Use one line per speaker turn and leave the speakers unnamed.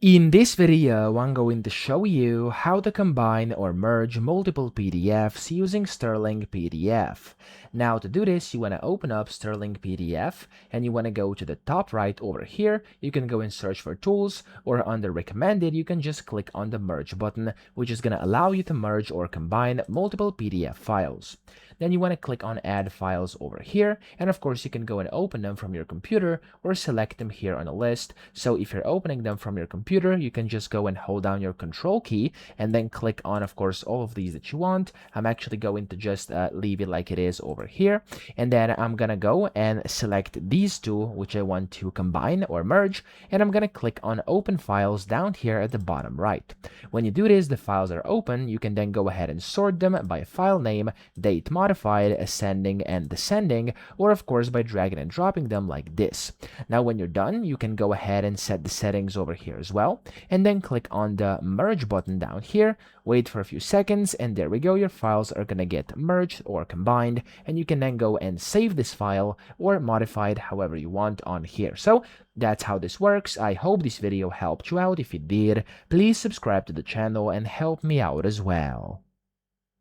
In this video, I'm going to show you how to combine or merge multiple PDFs using Stirling PDF. Now to do this, you want to open up Stirling PDF and you want to go to the top right over here. You can go and search for tools, or under recommended, you can just click on the merge button, which is going to allow you to merge or combine multiple PDF files. Then you want to click on add files over here, and of course you can go and open them from your computer or select them here on a list. So if you're opening them from your computer, you can just go and hold down your control key and then click on, of course, all of these that you want. I'm actually going to just leave it like it is over here, and then I'm gonna go and select these two which I want to combine or merge, and I'm gonna click on open files down here at the bottom right. When you do this, the files are open. You can then go ahead and sort them by file name, date modified, ascending and descending, or of course by dragging and dropping them like this. Now when you're done, you can go ahead and set the settings over here as well, and then click on the merge button down here, wait for a few seconds, and there we go, your files are gonna get merged or combined, and you can then go and save this file or modify it however you want on here. So that's how this works. I hope this video helped you out. If it did, please subscribe to the channel and help me out as well.